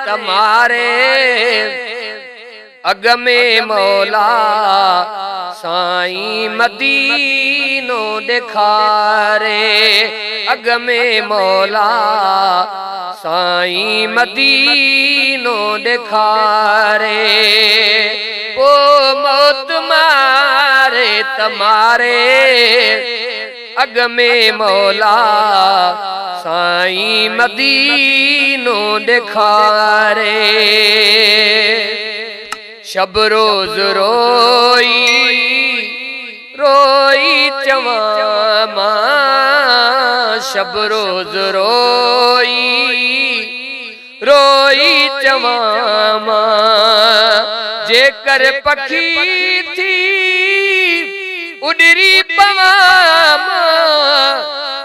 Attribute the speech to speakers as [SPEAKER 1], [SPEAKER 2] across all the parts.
[SPEAKER 1] तमारे अग में मौला साईं मदीनो दिखारे। अग में मौला साईं मदीनो दिखारे। ओ मौत मारे तमारे अग में मौला साईं मदीनो दिखारे। शब रोज रोई रोई चवां मां, शब रोज रोई रोई चवां मां। जेकर पखी थी उडरी पवां मां,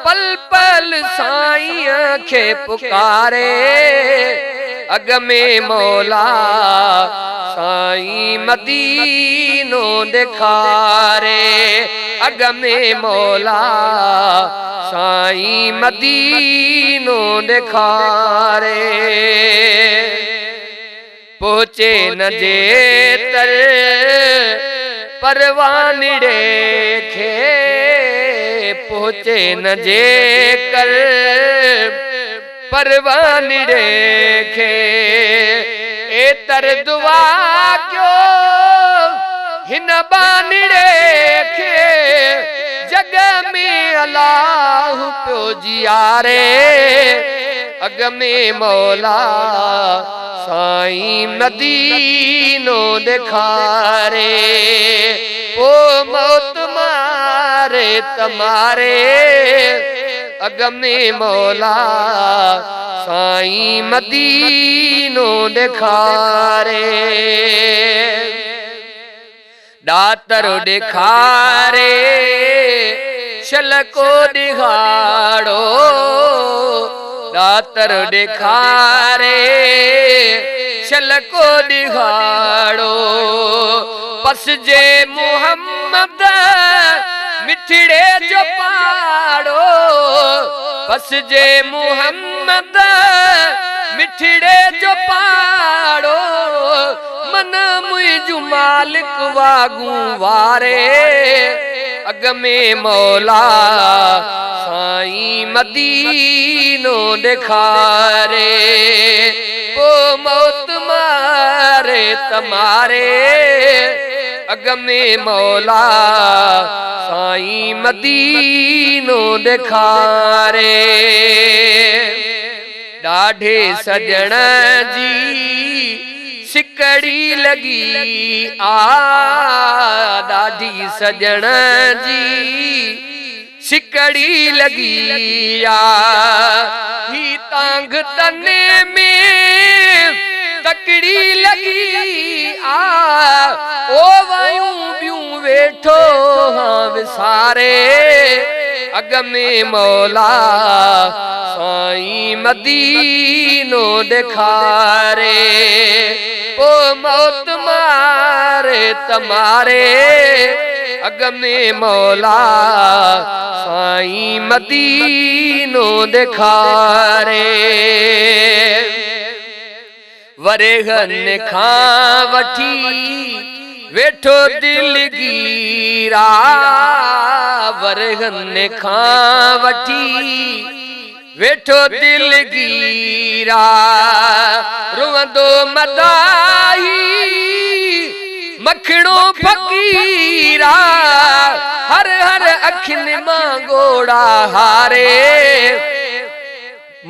[SPEAKER 1] पल पल साईं खे पुकारे। अग में मौला साईं मदीनो दिखारे। अग में मौला साईं मदीनो दिखारे। पहुँचे न जेतर परवानिड़े खे, पहुँचे न जेकर परवानिड़े खे। एतर दुआ क्यों हिन बानिड़े खे, जग में अल्लाह पियो जियारे। अग में मौला साईं मदीनो दिखारे। ओ मौत मारे तमारे अग में मौला साईं मदीनो दिखारे। दातर दिखारे छलको दिखाड़ो, दातर दिखारे छलको दिखाड़ो। पस जे मुहम्मद मिठड़े जो पाड़ो, पस जे मुहम्मद मिठड़े जो पाड़ो। मन मुझू मालिक वागू वारे। अग में मौला साईं मदीनो दिखारे। ओ मौत मारे तमारे अग में मौला साईं मदीनो दिखारे। डाढ़े सजण जी सिकड़ी लगी आ, ॾाढी सजण जी सिकड़ी लगी आ। ही तांग तने में तकड़ी लगी आ। ओ वायूं बियूं वेठो हाँ विसारे। अग में मौला साईं मदीनो दिखारे। ओ मौत मारे तमारे अग में मौला साईं मदीनो दिखारे। वरेगन खां वठी वेठो दिलगीरा, वरेगन खां वठी वेठो दिलगीरा। रुवंदो मदाही मखणो फकीरा, हर हर अखियुनि मां गोड़ा हारे।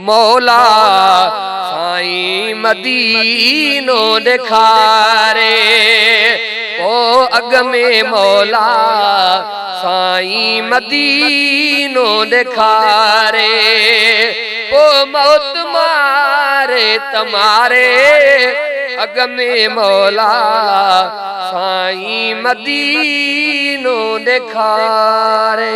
[SPEAKER 1] मौला साईं मदीनो दिखारे। ओ अग में मौला साईं मदीनो दिखारे। ओ मौत मारे तमारे अग में मौला साईं मदीनो दिखारे।